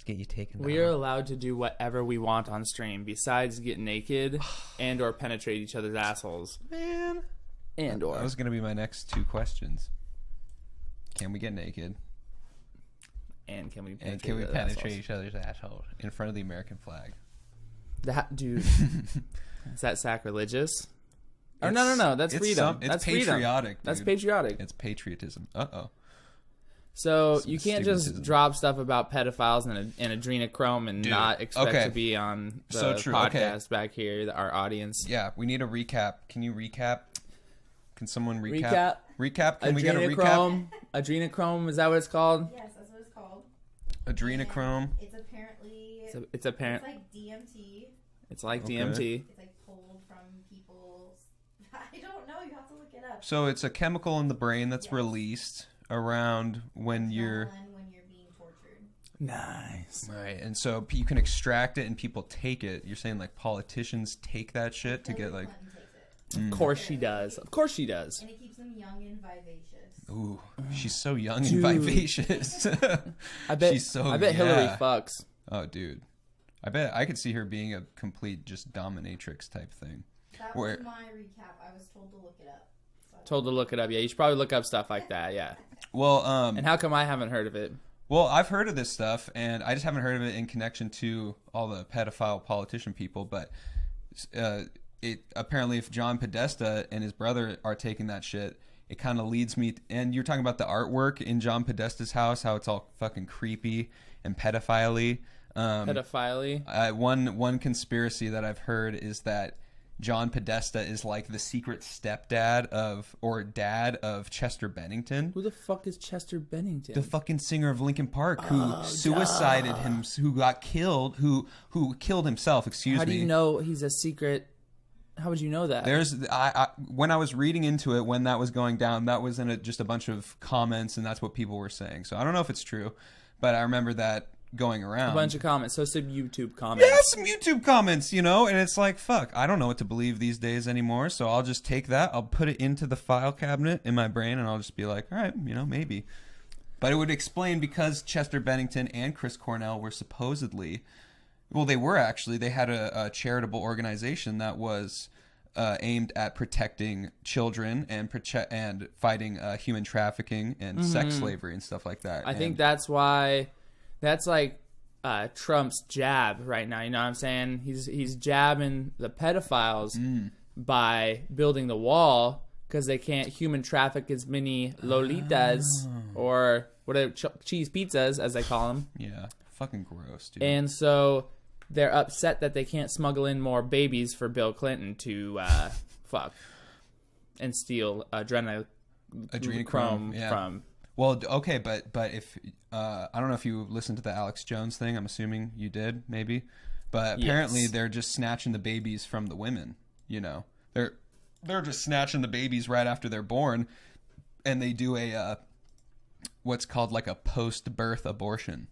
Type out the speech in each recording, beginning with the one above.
get you taken down. We are allowed to do whatever we want on stream besides get naked and or penetrate each other's assholes. Man. And or. That was going to be my next two questions. Can we get naked? And can we penetrate each other's assholes in front of the American flag? That, dude. Is that sacrilegious? Or no. That's freedom. That's patriotic. Freedom. That's patriotic. It's patriotism. Uh-oh. So you can't just drop stuff about pedophiles and adrenochrome and not expect to be on the podcast back here, our audience. Yeah, we need a recap. Can you recap? Can someone recap? Recap? Can we get a recap? Adrenochrome, is that what it's called? Yes, that's what it's called. Adrenochrome. And it's apparently... It's like DMT. It's like DMT. It's like pulled from people's... I don't know. You have to look it up. So it's a chemical in the brain that's released around when you're being tortured. Nice. Right, and so you can extract it and people take it. You're saying like politicians take that shit to get like... Of course she does. Of course she does. And it keeps them young and vivacious. Ooh, she's so young and vivacious. I bet Hillary fucks. Oh, dude. I bet I could see her being a complete just dominatrix type thing. That was my recap. I was told to look it up. Told to look it up. Yeah, you should probably look up stuff like that. Yeah. Well, and how come I haven't heard of it? Well, I've heard of this stuff, and I just haven't heard of it in connection to all the pedophile politician people. But it apparently, if John Podesta and his brother are taking that shit, it kind of leads me. And you're talking about the artwork in John Podesta's house, how it's all fucking creepy and pedophile-y. One conspiracy that I've heard is that John Podesta is like the secret stepdad or dad of Chester Bennington. Who the fuck is Chester Bennington? The fucking singer of Linkin Park who suicided him, who got killed, who killed himself, How do you know he's a secret? How would you know that? When I was reading into it, when that was going down, that was in just a bunch of comments, and that's what people were saying. So I don't know if it's true, but I remember that going around. A bunch of comments. So some YouTube comments. Yeah, some YouTube comments, and it's like, fuck, I don't know what to believe these days anymore, so I'll just take that, I'll put it into the file cabinet in my brain, and I'll just be like, all right, maybe. But it would explain because Chester Bennington and Chris Cornell were supposedly, well, they had a charitable organization that was aimed at protecting children and fighting human trafficking and sex slavery and stuff like that. I think that's why... That's like Trump's jab right now. You know what I'm saying? He's jabbing the pedophiles by building the wall because they can't human traffic as many Lolitas or whatever cheese pizzas as they call them. Yeah, fucking gross, dude. And so they're upset that they can't smuggle in more babies for Bill Clinton to fuck and steal adrenochrome from. Well, okay, but if I don't know if you listened to the Alex Jones thing. I'm assuming you did, maybe. But apparently they're just snatching the babies from the women. They're just snatching the babies right after they're born, and they do a what's called like a post-birth abortion.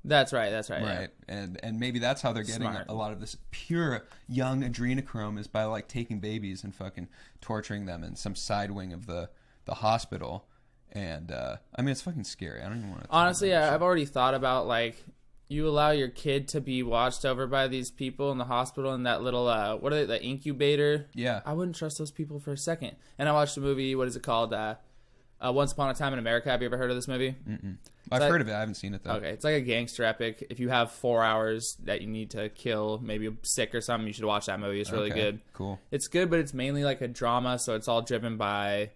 That's right. Right, Yeah. And maybe that's how they're getting a lot of this pure young adrenochrome is by like taking babies and fucking torturing them in some side wing of the hospital. And, it's fucking scary. I don't even want to... Honestly, I've already thought about, like, you allow your kid to be watched over by these people in the hospital in that little, what are they, the incubator? Yeah. I wouldn't trust those people for a second. And I watched a movie, what is it called? Once Upon a Time in America. Have you ever heard of this movie? Mm-mm. I've heard of it. I haven't seen it, though. Okay. It's like a gangster epic. If you have 4 hours that you need to kill, maybe sick or something, you should watch that movie. It's really good. Cool. It's good, but it's mainly like a drama, so it's all driven by,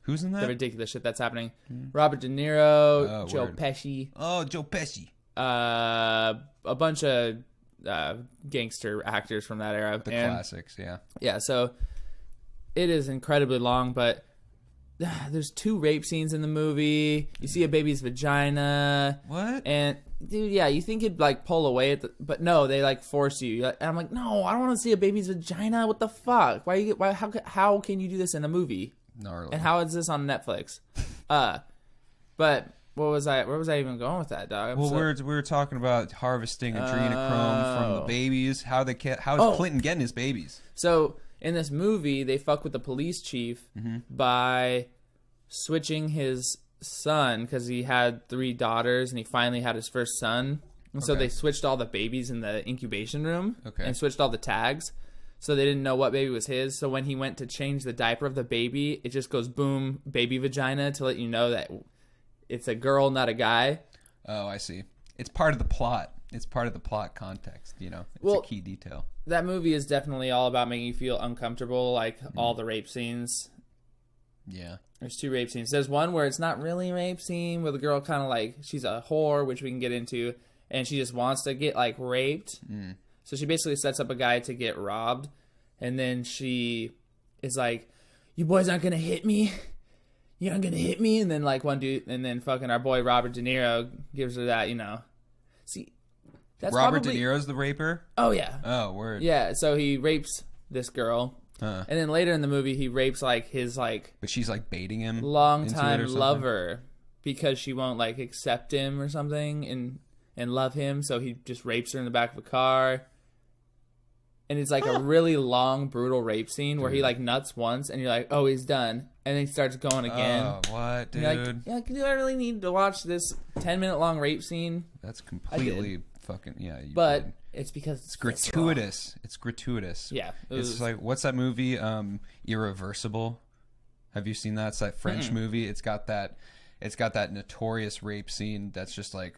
Who's in that? The ridiculous shit that's happening. Robert De Niro, Joe Pesci. Oh, Joe Pesci. A bunch of gangster actors from that era. The classics, yeah. Yeah, so it is incredibly long, but there's 2 rape scenes in the movie. You see a baby's vagina. What? And, dude, yeah, you think it'd, like, pull away, but no, they, like, force you. And I'm like, no, I don't want to see a baby's vagina. What the fuck? How can you do this in a movie? Gnarly. And how is this on Netflix? But where was I even going with that, dog? We were talking about harvesting adrenochrome from the babies. How is Clinton getting his babies? So in this movie, they fuck with the police chief by switching his son because he had 3 daughters and he finally had his first son. And so Okay. they switched all the babies in the incubation room Okay. and switched all the tags. So they didn't know what baby was his. So when he went to change the diaper of the baby, it just goes boom, baby vagina to let you know that it's a girl, not a guy. Oh, I see. It's part of the plot. It's part of the plot context, you know. It's Well, a key detail. That movie is definitely all about making you feel uncomfortable, like all the rape scenes. Yeah. There's 2 rape scenes. There's one where it's not really a rape scene, where the girl kind of like, she's a whore, which we can get into, and she just wants to get like raped. So she basically sets up a guy to get robbed, and then she is like, "You boys aren't gonna hit me. You aren't gonna hit me." And then like one dude, and then fucking our boy Robert De Niro gives her that, you know. See, that's Robert probably... De Niro's the raper? Oh yeah. Oh, word. Yeah. So he rapes this girl, and then later in the movie he rapes like his like But she's like baiting him. longtime into it or something? lover because she won't like accept him or something and love him, so he just rapes her in the back of a car. And it's like a really long, brutal rape scene where he like nuts once, and you're like, "Oh, he's done," and then he starts going again. Oh, what, dude? You're like, yeah, do I really need to watch this 10-minute long rape scene? That's completely fucking you But did. it's because It's gratuitous. It's gratuitous. Yeah, It's like, what's that movie? Irreversible. Have you seen that? It's that French movie. It's got that notorious rape scene that's just like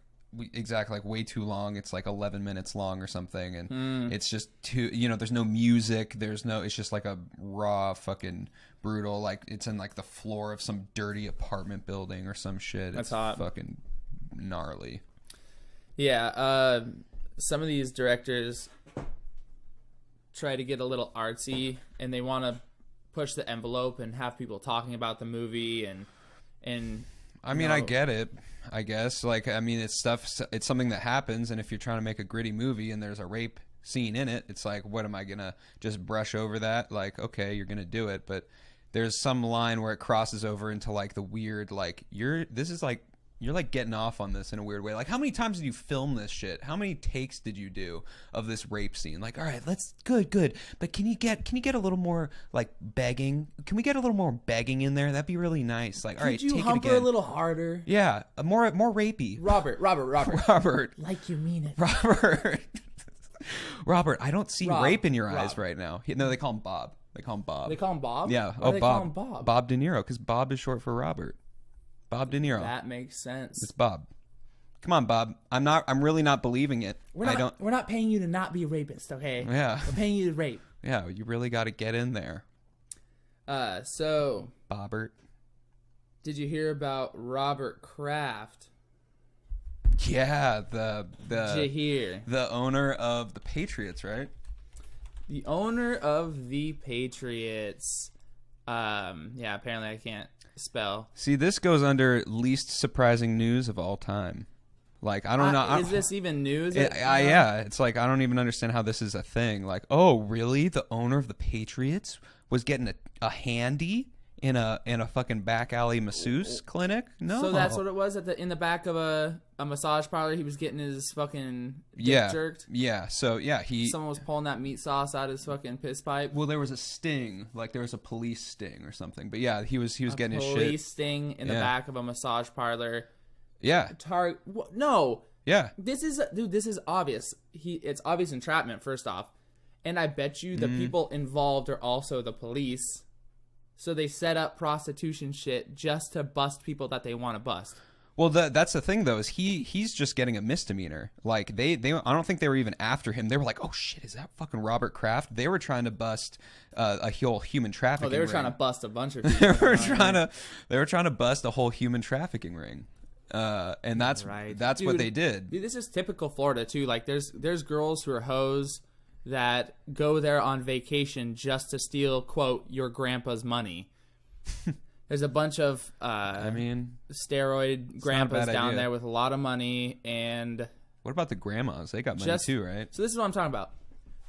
exactly like way too long. It's like 11 minutes long or something, and it's just too, you know, there's no music, it's just like a raw fucking brutal, like it's in like the floor of some dirty apartment building or some shit. That's it's hot. Fucking gnarly. Yeah, some of these directors try to get a little artsy, and they want to push the envelope and have people talking about the movie and I mean, I get it. I guess, like, I mean, it's something that happens, and if you're trying to make a gritty movie and there's a rape scene in it, it's like, what am I gonna just brush over that? Like, okay, you're gonna do it, but there's some line where it crosses over into like the weird, like you're like getting off on this in a weird way. Like, how many times did you film this shit? How many takes did you do of this rape scene? Like, all right, let's good. But can you get a little more like begging? Can we get a little more begging in there? That'd be really nice. Like, all right, Could you take hump it her again. a little harder? Yeah, more rapey. Robert. Robert. Like you mean it. Robert, I don't see Rob. rape in your eyes Rob. right now. No, they call him Bob. They call him Bob? Yeah. Why do they call him Bob? Bob De Niro, because Bob is short for Robert. Bob De Niro. That makes sense. It's Bob. Come on, Bob. I'm really not believing it. We're not paying you to not be a rapist, okay? Yeah. We're paying you to rape. Yeah, you really got to get in there. So Bobbert. did you hear about Robert Kraft? Yeah, Did you hear? the owner of the Patriots, right? The owner of the Patriots. Yeah, apparently I can't spell. See, this goes under least surprising news of all time. Like, I don't know. Is this even news? Yeah, it's like I don't even understand how this is a thing. Like, oh, really? The owner of the Patriots was getting a handy in a fucking back alley masseuse clinic? No. So that's what it was in the back of a massage parlor. He was getting his fucking dick jerked. Yeah. So yeah, Someone was pulling that meat sauce out of his fucking piss pipe. Well, there was a sting, like there was a police sting or something. But yeah, he was getting his shit. Police sting in the Yeah. back of a massage parlor. Yeah. No. Yeah. This is obvious. It's obvious entrapment, first off. And I bet you the people involved are also the police. So they set up prostitution shit just to bust people that they want to bust. Well, that's the thing though, is he's just getting a misdemeanor. Like they I don't think they were even after him. They were like, oh shit, is that fucking Robert Kraft? They were trying to bust a whole human trafficking. Oh, they were ring. trying to bust a bunch of people. They were trying to bust a whole human trafficking ring. And that's Right. that's Dude, what they did. Dude, this is typical Florida too. Like there's girls who are hoes that go there on vacation just to steal, quote, your grandpa's money. There's a bunch of steroid grandpas bad down idea. there with a lot of money, and What about the grandmas? They got money too, right? So this is what I'm talking about.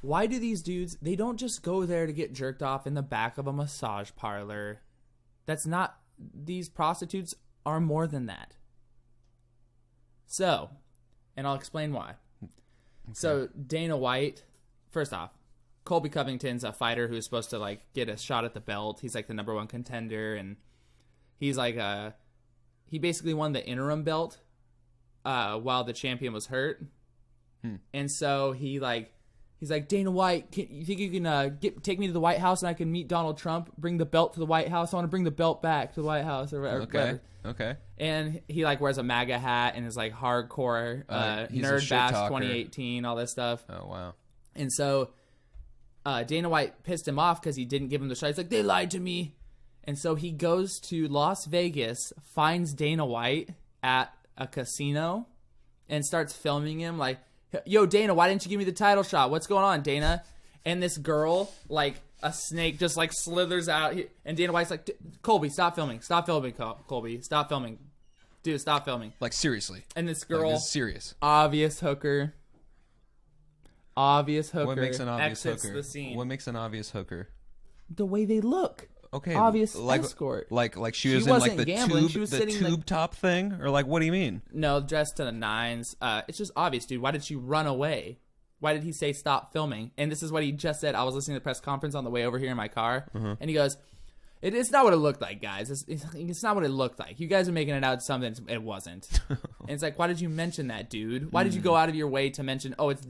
Why do these dudes, they don't just go there to get jerked off in the back of a massage parlor? That's not, these prostitutes are more than that. So, and I'll explain why. Okay. So Dana White, first off, Colby Covington's a fighter who's supposed to like get a shot at the belt. He's like the #1 contender, and he's like he basically won the interim belt while the champion was hurt. And so he's like, Dana White, you think you can take me to the White House and I can meet Donald Trump, bring the belt to the White House? I want to bring the belt back to the White House or whatever. Okay. And he like wears a MAGA hat and is like hardcore Nerd Bash 2018, all this stuff. Oh, wow. And so Dana White pissed him off because he didn't give him the shot. He's like, they lied to me. And so he goes to Las Vegas, finds Dana White at a casino, and starts filming him like, yo, Dana, why didn't you give me the title shot? What's going on, Dana? And this girl, like a snake, just like slithers out. And Dana White's like, Colby, stop filming. Stop filming, Colby. Stop filming. Dude, stop filming. Like, seriously. And this girl, like, this is serious. obvious hooker. What makes an obvious exits hooker? the scene. What makes an obvious hooker? The way they look. Okay, Obvious like, escort. Like she She was in like wasn't the gambling. She tube, was the sitting, tube like- top thing, or like, what do you mean? No, dressed to the nines. It's just obvious, dude. Why did she run away? Why did he say stop filming? And this is what he just said. I was listening to the press conference on the way over here in my car, and he goes, It's not what it looked like, guys. It's not what it looked like. You guys are making it out something it wasn't. And it's like, why did you mention that, dude? Why did you go out of your way to mention, it's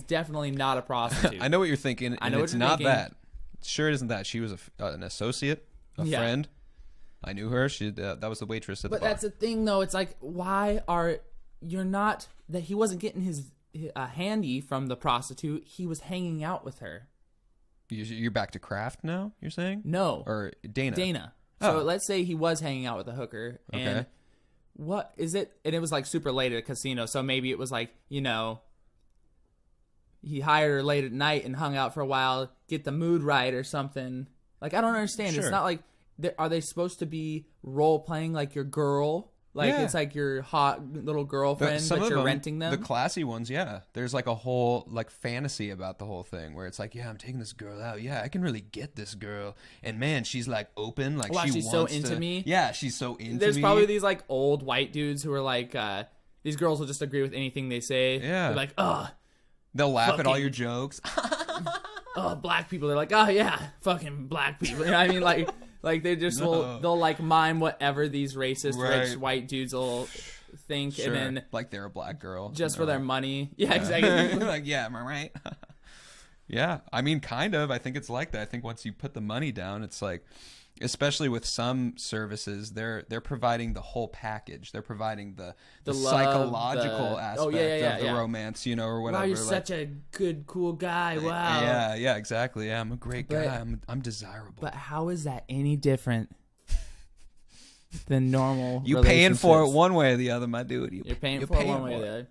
definitely not a prostitute. I know what you're thinking. I know and what it's you're not thinking. that. Sure, it isn't that. She was an associate, a friend. I knew her. She that was the waitress at the bar. But that's the thing, though. It's like, you're not that he wasn't getting his handy from the prostitute. He was hanging out with her. You're back to Kraft now, you're saying? No. Or Dana? Dana. Oh. So let's say he was hanging out with a hooker. And what is it? And it was like super late at a casino. So maybe it was like, he hired her late at night and hung out for a while, get the mood right or something. Like, I don't understand. Sure. It's not like, are they supposed to be role playing like your girl? Like, it's like your hot little girlfriend, but you're renting them? The classy ones, yeah. There's like a whole like fantasy about the whole thing where it's like, yeah, I'm taking this girl out. Yeah, I can really get this girl. And man, she's like open. Like, she's so into me. Yeah, she's so into me. There's probably these like old white dudes who are like, these girls will just agree with anything they say. Yeah. They're like, they'll laugh at all your jokes. Black people. They're like, oh yeah, fucking black people. You know what I mean? Like they just they'll like mime whatever these racist rich white dudes will think, Sure. and then like they're a black girl just for their money. Yeah, exactly. Like, yeah, am I right? Yeah, I mean, kind of. I think it's like that. I think once you put the money down, it's like, especially with some services, they're providing the whole package. They're providing the love, psychological aspect of the romance, or whatever. Wow, you're like, such a good, cool guy. Wow. Yeah, exactly. Yeah, I'm a great guy. I'm desirable. But how is that any different than normal? You paying for it one way or the other, my dude. You're paying for it one way or the other.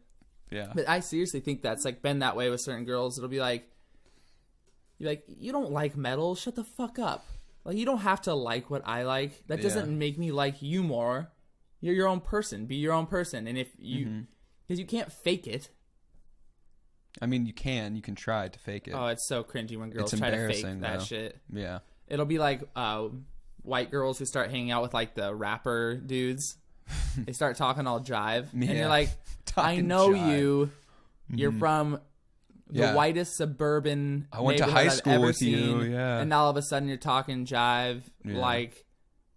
Yeah. But I seriously think that's like been that way with certain girls. It'll be like, you don't like metal. Shut the fuck up. Like, you don't have to like what I like. That doesn't make me like you more. You're your own person. Be your own person. And if you, because you can't fake it. I mean, you can try to fake it. Oh, it's so cringy when girls try to fake that shit. Yeah. It'll be like white girls who start hanging out with like the rapper dudes. They start talking all jive. And you're like, I know you. You're from the whitest suburban I went to high school with you, and now all of a sudden you're talking jive like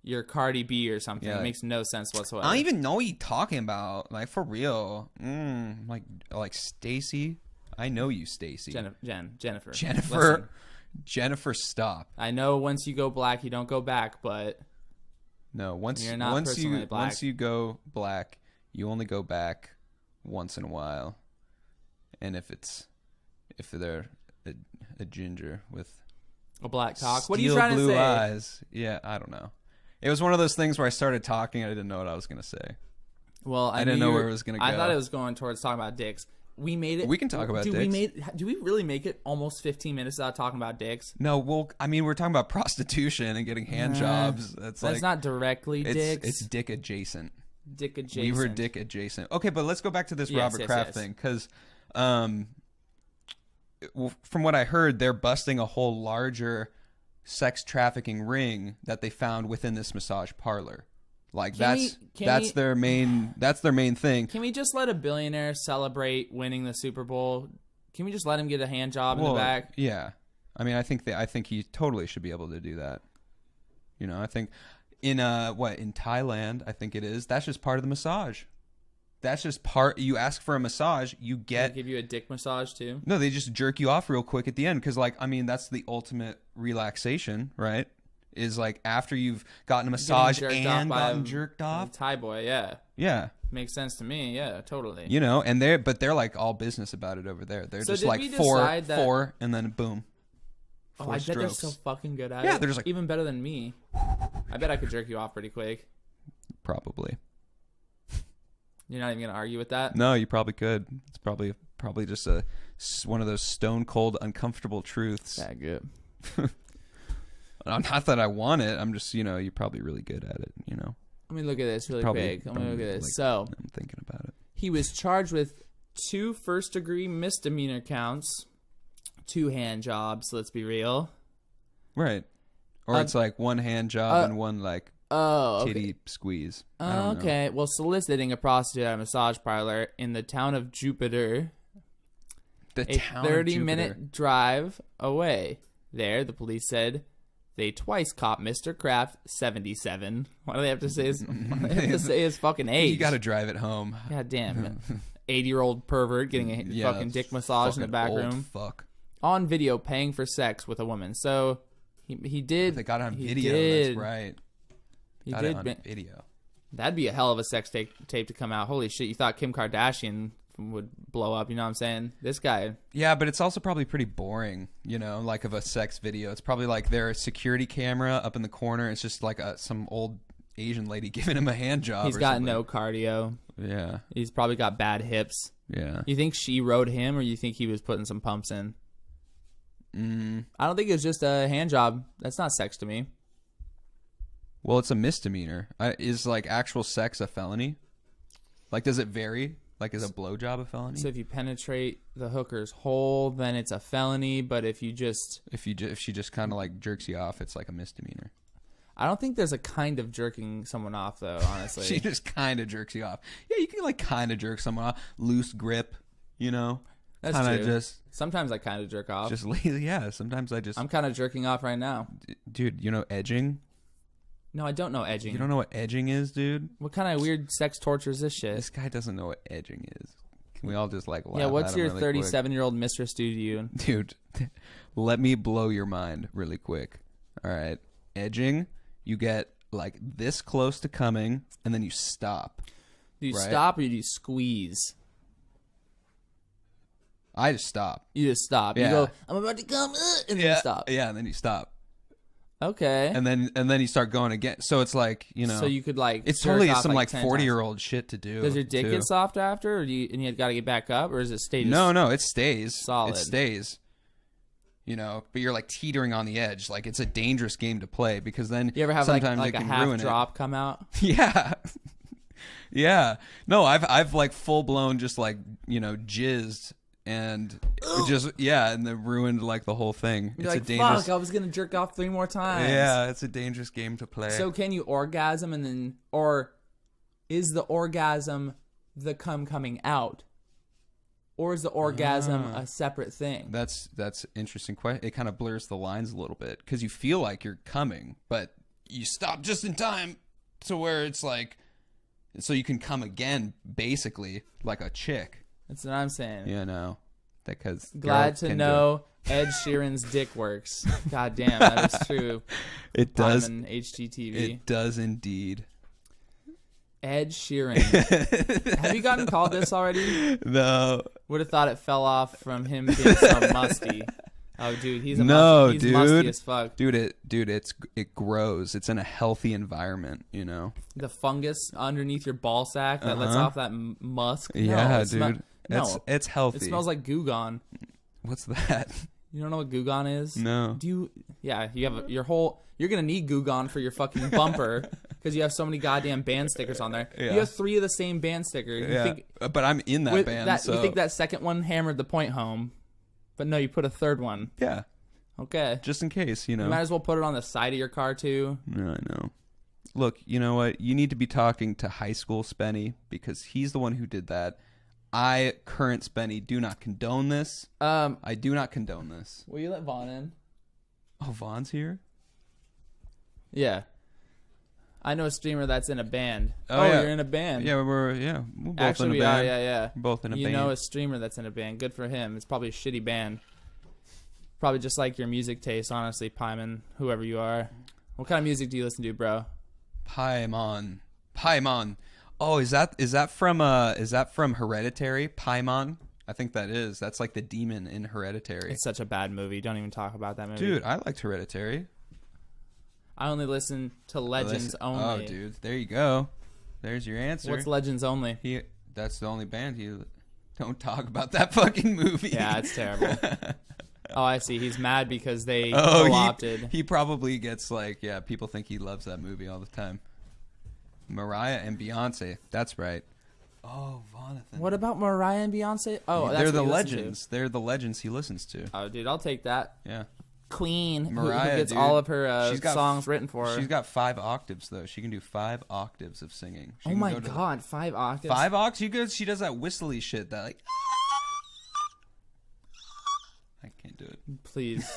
you're Cardi B or something. It makes no sense whatsoever. I don't even know what you're talking about. Like, for real. Like Stacy. I know you, Stacy. Jennifer. Jennifer, stop. I know once you go black, you don't go back, but no, once you go black, you only go back once in a while. And if they're a ginger with a black cock, what are you trying to say? Blue eyes. Yeah, I don't know. It was one of those things where I started talking and I didn't know what I was going to say. Well, I didn't know where it was going to go. I thought it was going towards talking about dicks. We made it. We can talk about dicks. Do we really make it almost 15 minutes without talking about dicks? No, well, I mean, we're talking about prostitution and getting hand jobs. That's not directly dicks. It's dick adjacent. Dick adjacent. We were dick adjacent. Okay, but let's go back to this Robert Kraft thing, because from what I heard, they're busting a whole larger sex trafficking ring that they found within this massage parlor. Like, that's their main thing. Can we just let a billionaire celebrate winning the Super Bowl? Can we just let him get a hand job in the back? Yeah. I mean, I think he totally should be able to do that. I think in Thailand, I think it is. That's just part of the massage. That's just part. You ask for a massage, you get. They give you a dick massage too. No, they just jerk you off real quick at the end because, like, I mean, that's the ultimate relaxation, right? Is like after you've gotten a massage and gotten jerked off. Thai boy, yeah. Yeah. Makes sense to me. Yeah, totally. You know, and they're like all business about it over there. They're just like four, and then boom. Oh, I bet they're so fucking good at it. Yeah, they're just like even better than me. I bet I could jerk you off pretty quick. Probably. You're not even gonna argue with that? No, you probably could. It's probably just one of those stone cold uncomfortable truths. That good. Not that I want it. I'm just, you're probably really good at it. Let me look at this really quick. Let me look at this. Like, so I'm thinking about it. He was charged with 2 first-degree misdemeanor counts, 2 hand jobs. Let's be real. Right. Or it's like 1 hand job and 1 like titty squeeze. Okay. Well, soliciting a prostitute at a massage parlor in the town of Jupiter. A 30-minute drive away. There, the police said they twice caught Mr. Kraft, 77. Why do they have to say his fucking age? You got to drive it home. God damn. 80-year-old pervert getting a fucking dick massage in the back room. Fuck. On video, paying for sex with a woman. So he did. They got it on video. That's right. He got did it on video. That'd be a hell of a sex tape to come out. Holy shit! You thought Kim Kardashian would blow up? You know what I'm saying? This guy. Yeah, but it's also probably pretty boring. Like of a sex video. It's probably like their security camera up in the corner. It's just like some old Asian lady giving him a hand job. He's got no cardio. Yeah. He's probably got bad hips. Yeah. You think she rode him, or you think he was putting some pumps in? I don't think it was just a hand job. That's not sex to me. Well, it's a misdemeanor. Is like actual sex a felony? Like, does it vary? Like, is a blowjob a felony? So if you penetrate the hooker's hole, then it's a felony. But if she just kind of like jerks you off, it's like a misdemeanor. I don't think there's a kind of jerking someone off, though. Honestly, she just kind of jerks you off. Yeah, you can like kind of jerk someone off, loose grip. That's kinda true. Sometimes I kind of jerk off. Just lazy. Yeah. Sometimes I'm kind of jerking off right now. Dude, edging? No, I don't know edging. You don't know what edging is, dude? What kind of weird sex torture is this shit? This guy doesn't know what edging is. Can we all just like laugh? Yeah, what's at him your really 37-year-old mistress do to you? Dude, let me blow your mind really quick. All right. Edging, you get like this close to coming, and then you stop. Do you stop or do you squeeze? I just stop. You just stop. Yeah. You go, I'm about to come, and then you stop. Yeah, and then you stop. Okay. And then you start going again. So it's like, So you could like. It's totally some like 40-year-old shit to do. Does your dick get soft after, or and you got to get back up, or does it stay? No, it stays solid. It stays. But you're like teetering on the edge. Like it's a dangerous game to play because then you ever have sometimes like a half drop come out? Yeah. Yeah. No, I've like full blown just like jizzed. And and then ruined like the whole thing. You're like, fuck, I was gonna jerk off 3 more times. Yeah, it's a dangerous game to play. So can you orgasm and then, or is the orgasm the cum coming out, or is the orgasm a separate thing? That's interesting question. It kind of blurs the lines a little bit because you feel like you're coming, but you stop just in time to where it's like, so you can come again, basically like a chick. That's what I'm saying. Yeah, no. Because glad to know Ed Sheeran's dick works. God damn, that is true. It does. HGTV. It does indeed. Ed Sheeran. Have you gotten called this already? No. Would have thought it fell off from him being so musty. Oh, dude, he's musty as fuck. Dude, it grows. It's in a healthy environment, The fungus underneath your ball sack that lets off that musk. Yeah, dude. It's healthy. It smells like Goo-Gone. What's that? You don't know what Goo-Gone is? No. Do you? Yeah, you have your whole. You're gonna need Goo-Gone for your fucking bumper because you have so many goddamn band stickers on there. Yeah. You have 3 of the same band sticker. But I'm in that band. So. You think that second one hammered the point home, but no, you put a third one. Yeah. Okay. Just in case, You might as well put it on the side of your car too. No, I know. Look, you know what? You need to be talking to high school Spenny because he's the one who did that. I, current Spenny, do not condone this. I do not condone this. Will you let Vaughn in? Oh, Vaughn's here? Yeah. I know a streamer that's in a band. Oh, yeah. You're in a band. Yeah, we're both Actually, in a we band. are. Yeah. We're both in a You band. know a streamer that's in a band. Good for him. It's probably a shitty band. Probably just like your music taste, honestly, Paimon, whoever you are. What kind of music do you listen to, bro? Paimon. Oh, is that from Hereditary? Paimon? I think that is. That's like the demon in Hereditary. It's such a bad movie. Don't even talk about that movie. Dude, I liked Hereditary. I only listen to Legends only. Oh, dude, there you go. There's your answer. What's Legends only? That's the only band he. Don't talk about that fucking movie. Yeah, it's terrible. Oh, I see. He's mad because they Oh, co-opted. he probably gets people think he loves that movie all the time. Mariah and Beyonce. That's right. Oh, Vonathan. What about Mariah and Beyonce? Oh, that's they're the what you listen legends. They're the legends he listens to. to. Oh, dude, I'll take that. Yeah. Queen, Mariah, who gets dude, all of her she's got songs written for her. She's got 5 octaves though. She can do 5 octaves of singing. She Oh can my go to god, 5 octaves. 5 octaves. She does that whistly shit. That like. I can't do it. Please.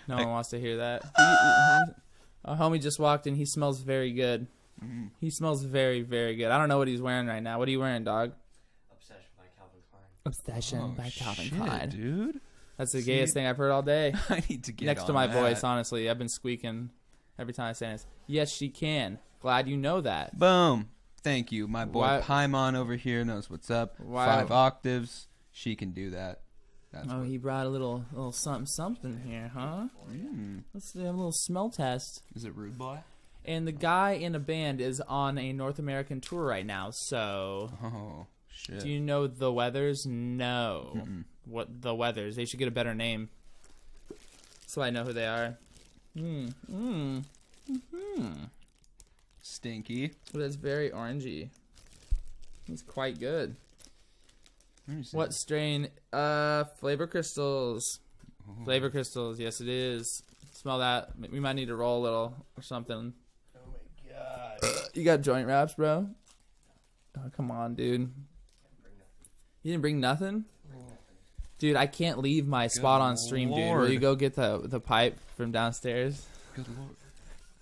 No one wants to hear that. A homie just walked in. He smells very good. Mm. He smells very, very good. I don't know what he's wearing right now. What are you wearing, dog? Obsession by Calvin Klein. Obsession by Calvin shit, Klein. dude. That's the gayest thing I've heard all day. I need to get Next to on my that. voice, honestly. I've been squeaking every time I say this. Yes, she can. Glad you know that. Boom. Thank you. My boy Why- Paimon over here knows what's up. Why- 5 octaves. She can do that. That's Oh, what- he brought a little something here, huh? Let's do a little smell test. Is it Rude Boy? And the guy in a band is on a North American tour right now, so... Oh, shit. Do you know the Weathers? No. What the Weathers? They should get a better name. So I know who they are. Stinky. Well, that's very orangey. It's quite good. Let me see. What strain? Flavor Crystals. Ooh. Flavor Crystals. Yes, it is. Smell that. We might need to roll a little or something. Oh my god. You got joint wraps, bro? Oh, come on, dude. You didn't bring nothing? Dude, I can't leave my spot on stream, dude. Will Lord. you go get the pipe from downstairs? Good lord.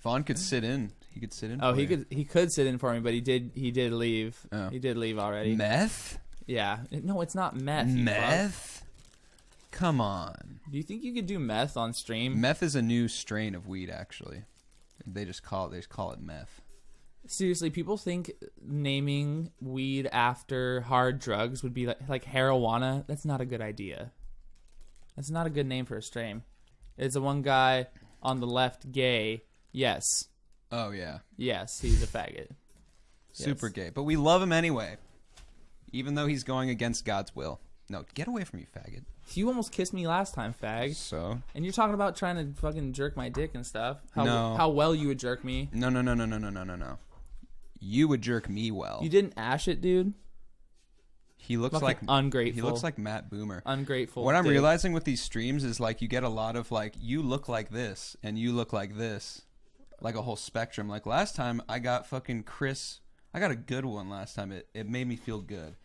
Vaughn could sit in. He could sit in. Oh, for you. he could sit in for me, but he did leave. Oh. He did leave already. Meth? Yeah. No, it's not meth. you fuck. Meth? Come on. Do you think you could do meth on stream? Meth is a new strain of weed, actually. They just call it meth. Seriously, people think naming weed after hard drugs would be like marijuana. That's not a good idea. That's not a good name for a stream. It's the one guy on the left, gay. Yes. Oh, yeah. Yes, he's a faggot. Super Yes. gay. But we love him anyway. Even though he's going against God's will. No, get away from me, faggot. You almost kissed me last time, fag. So? And you're talking about trying to fucking jerk my dick and stuff. No. How well you would jerk me. No. You would jerk me well. You didn't ash it, dude. He looks Fucking like ungrateful. He looks like Matt Boomer. Ungrateful. What I'm dick. realizing with these streams is like you get a lot of like you look like this and you look like this, like a whole spectrum. Like last time I got fucking Chris. I got a good one last time. It made me feel good.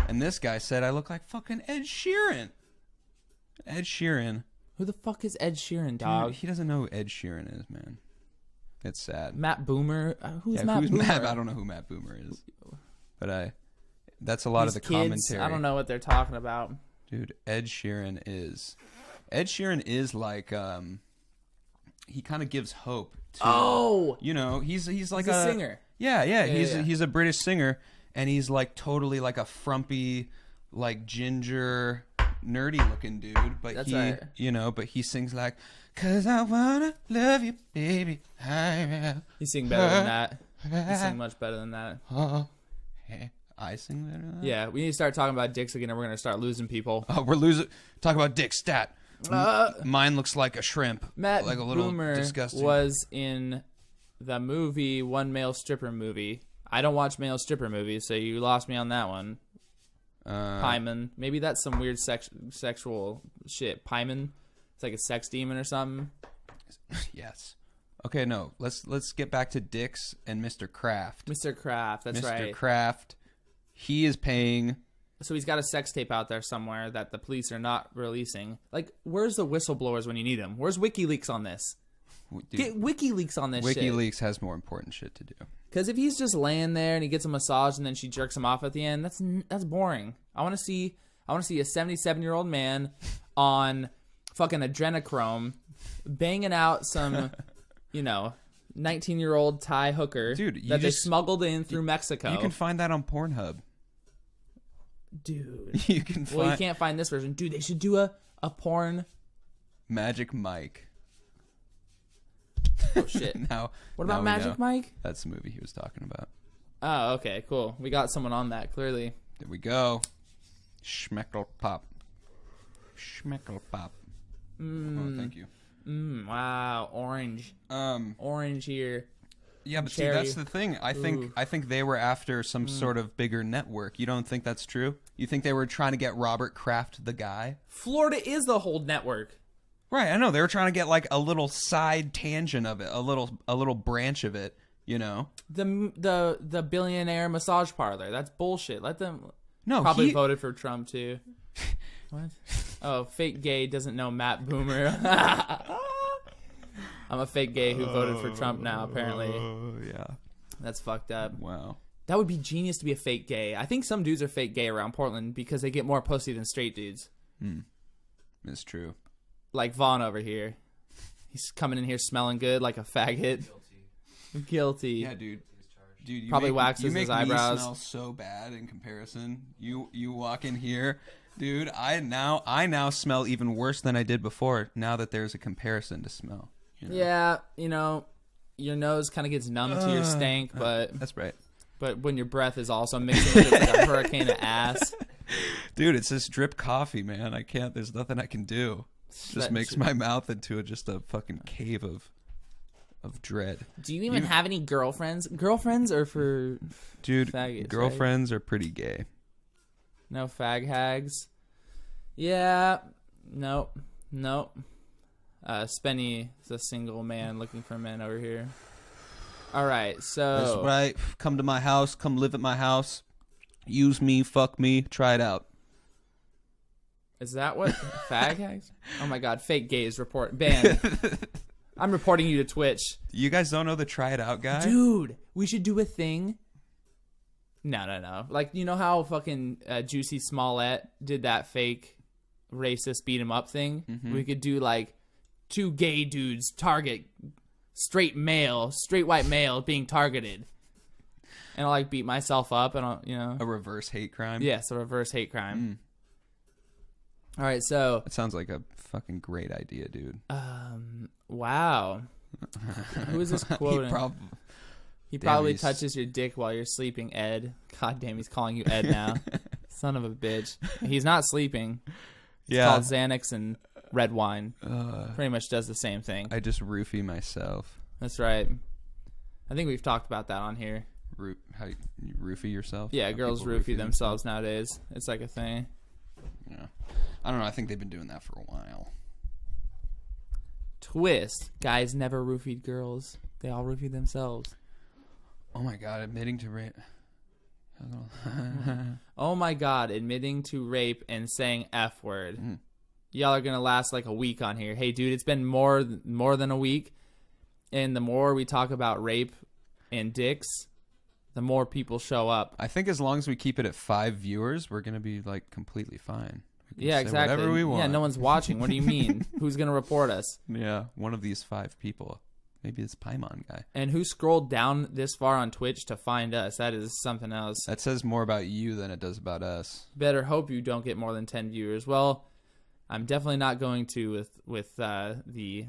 And this guy said I look like fucking Ed Sheeran. Ed Sheeran. Who the fuck is Ed Sheeran, Dude, dog? he doesn't know who Ed Sheeran is, man. It's sad. Matt Boomer. Who's Yeah, Matt who's Boomer? Matt? I don't know who Matt Boomer is. But that's a lot These of the kids, commentary. I don't know what they're talking about. Dude, Ed Sheeran is like he kind of gives hope to you know, he's like He's a singer. Yeah, yeah. he's a British singer and he's like totally like a frumpy like ginger nerdy looking dude, but That's he right. you know, but he sings like 'cause I wanna love you baby. You sing better than that. You sing much better than that. Hey, I sing better than that? Yeah, we need to start talking about dicks again, and we're gonna start losing people. Oh, we're losing. Talk about dick stat. Mine looks like a shrimp. Matt like a little Boomer disgusting. was in the movie One Male Stripper Movie. I don't watch male stripper movies, so you lost me on that one. Paimon. Maybe that's some weird sexual shit. Paimon. It's like a sex demon or something. Yes. Okay, no. Let's get back to Dix and Mr. Kraft. Mr. Kraft, that's right. Mr. Kraft. He is paying. So he's got a sex tape out there somewhere that the police are not releasing. Like, where's the whistleblowers when you need them? Where's WikiLeaks on this? Dude, Get WikiLeaks on this shit. WikiLeaks has more important shit to do. Because if he's just laying there and he gets a massage and then she jerks him off at the end, that's boring. I want to see a 77-year-old man on fucking adrenochrome banging out some, 19-year-old Thai hooker that they smuggled in through Mexico. You can find that on Pornhub. Dude. You can find... Well, you can't find this version. Dude, they should do a porn... Magic Mike. Oh, shit. What about Magic Mike? That's the movie he was talking about. Oh, okay, cool. We got someone on that, clearly. There we go. Schmeckle pop. Schmeckle pop. Oh, thank you. Wow, orange. Orange here. Yeah, but Cherry. see, that's the thing. I think they were after some sort of bigger network. You don't think that's true? You think they were trying to get Robert Kraft the guy? Florida is the whole network. Right, I know. They were trying to get like a little side tangent of it, a little branch of it, The billionaire massage parlor. That's bullshit. Let them. No, probably voted for Trump too. What? Oh, fake gay doesn't know Matt Boomer. I'm a fake gay who voted for Trump now. Apparently. Oh yeah. That's fucked up. Wow. That would be genius to be a fake gay. I think some dudes are fake gay around Portland because they get more pussy than straight dudes. It's true. Like Vaughn over here. He's coming in here smelling good like a faggot. Guilty. Yeah, dude. Dude, you Probably make, waxes you make his eyebrows. Me smell so bad in comparison. You walk in here, dude. I now smell even worse than I did before. Now that there's a comparison to smell. Yeah, your nose kind of gets numb to your stank, but that's right. But when your breath is also mixing with like a hurricane of ass, dude, it's this drip coffee, man. I can't. There's nothing I can do. It just makes my mouth into just a fucking cave of dread. Do you even have any girlfriends? Girlfriends are for dude? Faggots, girlfriends are pretty gay. No fag hags. Yeah. Nope. Spenny is a single man looking for men over here. All right, so that's right. Come to my house. Come live at my house. Use me. Fuck me. Try it out. Is that what fag hags? Oh my god, fake gays report ban. I'm reporting you to Twitch. You guys don't know the try it out guy? Dude, we should do a thing. No. Like, you know how fucking Juicy Smollett did that fake racist beat him up thing? Mm-hmm. We could do like 2 gay dudes target straight white male being targeted. And I'll like beat myself up and I'll, a reverse hate crime? Yes, a reverse hate crime. All right, so it sounds like a fucking great idea, dude. Wow. Who is this quoting? He probably touches your dick while you're sleeping, Ed. God damn, he's calling you Ed now. Son of a bitch. He's not sleeping. It's called Xanax and red wine. Pretty much does the same thing. I just roofie myself. That's right. I think we've talked about that on here. How you roofie yourself? Yeah, girls roofie themselves nowadays. It's like a thing. Yeah. I don't know. I think they've been doing that for a while. Twist. Guys never roofied girls. They all roofied themselves. Oh my god, admitting to rape. Oh my god, admitting to rape and saying F word. Y'all are gonna last like a week on here. Hey dude, it's been more than a week. And the more we talk about rape and dicks, the more people show up. I think as long as we keep it at 5 viewers, we're gonna be like completely fine. Yeah, exactly. Whatever we want. Yeah, no one's watching. What do you mean? Who's gonna report us? Yeah, one of these 5 people. Maybe it's Paimon guy. And who scrolled down this far on Twitch to find us? That is something else. That says more about you than it does about us. Better hope you don't get more than 10 viewers. Well, I'm definitely not going to with the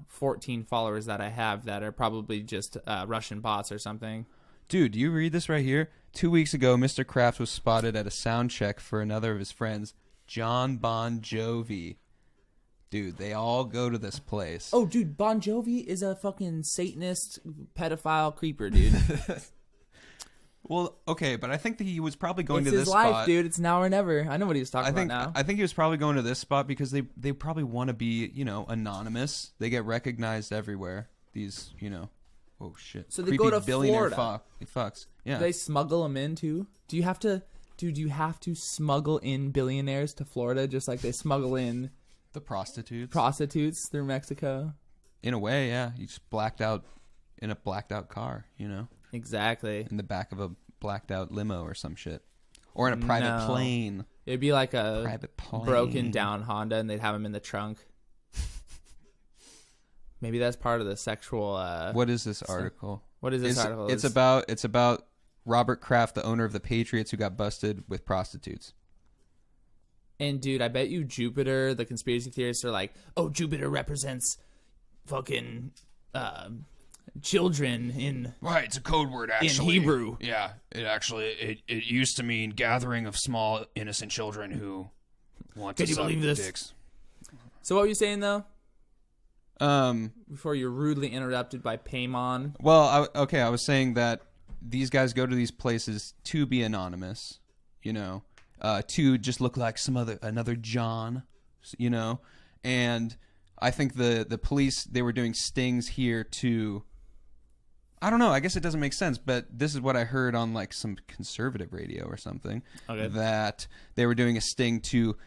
14 followers that I have that are probably just Russian bots or something. Dude, do you read this right here? 2 weeks ago, Mr. Kraft was spotted at a sound check for another of his friends, John Bon Jovi. Dude, they all go to this place. Oh, dude, Bon Jovi is a fucking Satanist, pedophile creeper, dude. Well, okay, but I think that he was probably going to this spot. It's his life, dude. It's now or never. I know what he was talking about now. I think he was probably going to this spot because they probably want to be, anonymous. They get recognized everywhere. These, oh shit. So they go to billionaire Florida. Fucks. Yeah. Do they smuggle them in too? Do you have to smuggle in billionaires to Florida just like they smuggle in the prostitutes through Mexico? In a way, yeah. You just blacked out in a blacked out car, Exactly. in the back of a blacked out limo or some shit, or in a private plane. It'd be like a Private plane. broken down Honda, and they'd have him in the trunk. Maybe that's part of the sexual. What is this article? What is this article? It's about Robert Kraft, the owner of the Patriots, who got busted with prostitutes. And dude, I bet you Jupiter, the conspiracy theorists are like, oh, Jupiter represents fucking children in Right, it's a code word actually. in Hebrew. Yeah, it used to mean gathering of small innocent children who want Can to you suck believe this? dicks. So what were you saying though? Before you're rudely interrupted by Paymon. Well, I was saying that these guys go to these places to be anonymous, to just look like another John, and I think the police, they were doing stings here to, I don't know, I guess it doesn't make sense, but this is what I heard on like some conservative radio or something, that they were doing a sting to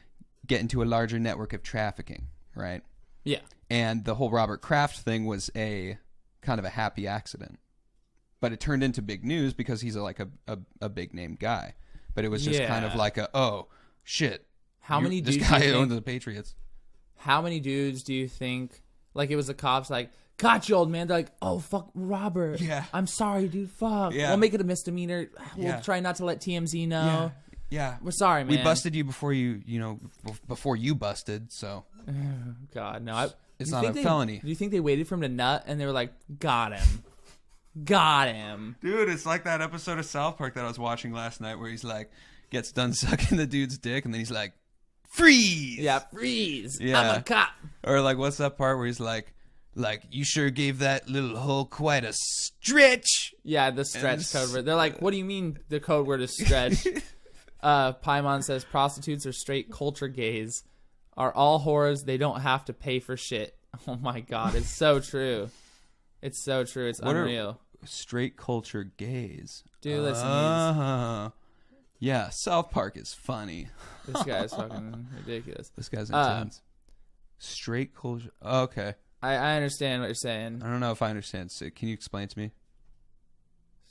get into a larger network of trafficking, right? Yeah. And the whole Robert Kraft thing was a kind of a happy accident. But it turned into big news because he's a big name guy. But it was just kind of like oh, shit. How many dudes this guy owned the Patriots. How many dudes do you think, like it was the cops like, got you, old man? They're like, oh, fuck, Robert. Yeah. I'm sorry, dude. Fuck. Yeah. We'll make it a misdemeanor. We'll Yeah. try not to let TMZ know. Yeah. We're sorry, man. We busted you before before you busted, so. God, no. It's not a felony. Do you think they waited for him to nut and they were like, got him? Got him. Dude, it's like that episode of South Park that I was watching last night where he's like, gets done sucking the dude's dick and then he's like, freeze! Yeah, freeze. Yeah. I'm a cop. Or like, what's that part where he's like, you sure gave that little hole quite a stretch. Yeah, the stretch code word. They're like, what do you mean the code word is stretch? Paimon says prostitutes are straight culture gays. Are all whores. They don't have to pay for shit. Oh my God. It's so true. It's so true. It's unreal. Straight culture gays. Dude, listen. Yeah, South Park is funny. This guy's fucking ridiculous. This guy's intense. Straight culture. Okay. I understand what you're saying. I don't know if I understand. So can you explain it to me?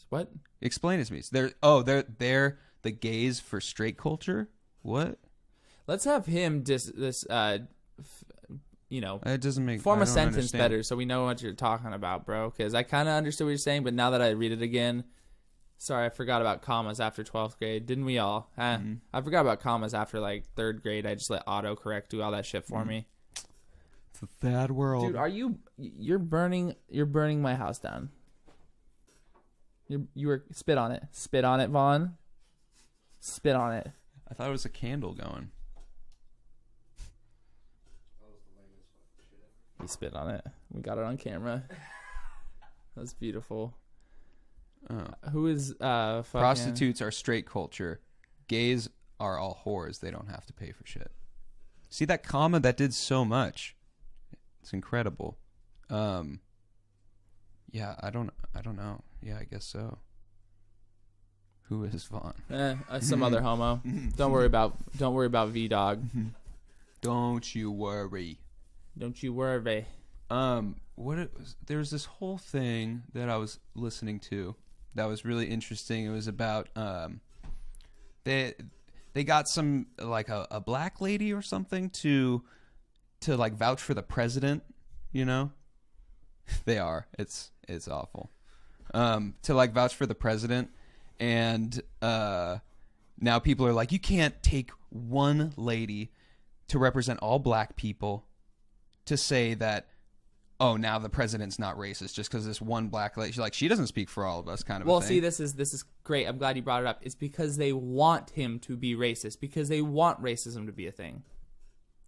What? Explain it to me. They're the gays for straight culture? What? Let's have him It doesn't make form I a don't sentence understand. better so we know what you're talking about, bro. Because I kind of understood what you're saying, but now that I read it again, sorry, I forgot about commas after 12th grade. Didn't we all? Mm-hmm. I forgot about commas after like 3rd grade. I just let autocorrect do all that shit for me. It's a bad world. Dude, you're burning my house down. You were spit on it. Spit on it, Vaughn. Spit on it. I thought it was a candle going. He spit on it. We got it on camera. That's beautiful. Oh. Who is fucking... Prostitutes are straight culture. Gays are all whores. They don't have to pay for shit. See that comma? That did so much. It's incredible. Yeah, I don't know. Yeah, I guess so. Who is Vaughn? Some other homo. Don't worry about V Dog. Don't you worry. Don't you worry. There's this whole thing that I was listening to that was really interesting. It was about they got some like a black lady or something to like vouch for the president, They are. It's awful. To like vouch for the president, and now people are like, you can't take one lady to represent all black people to say that, oh, now the president's not racist just because this one black lady, she doesn't speak for all of us, kind of. Well, a thing. see, this is great. I'm glad you brought it up. It's because they want him to be racist, because they want racism to be a thing.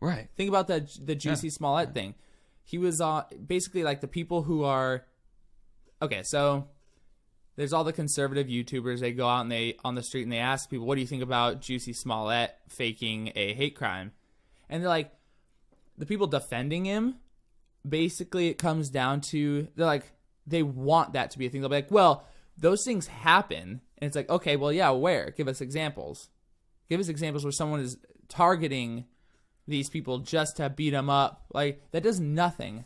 Right. Think about the Juicy Smollett thing. He was basically like the people who are okay. So there's all the conservative YouTubers. They go out and they on the street and they ask people, "What do you think about Juicy Smollett faking a hate crime?" And they're like, the people defending him. Basically, it comes down to they're like they want that to be a thing. They'll be like, "Well, those things happen," and it's like, "Okay, well, yeah, where? Give us examples. Give us examples where someone is targeting these people just to beat them up. Like that does nothing.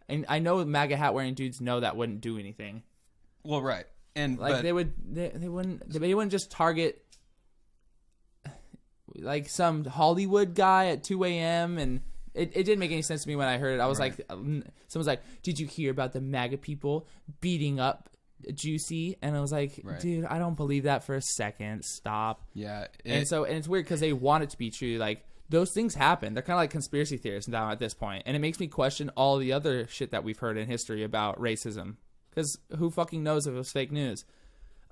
And I know MAGA hat wearing dudes know that wouldn't do anything. Well, right. And Like but, they wouldn't just target like some Hollywood guy at 2 a.m. and it didn't make any sense to me when I heard it. I was Right. like, someone's like, "Did you hear about the MAGA people beating up Juicy?" And I was like, Right. "Dude, I don't believe that for a second. Stop." yeah, And it's weird because they want it to be true. Like those things happen. They're kind of like conspiracy theorists now at this point, and it makes me question all the other shit that we've heard in history about racism. Because who fucking knows if it was fake news?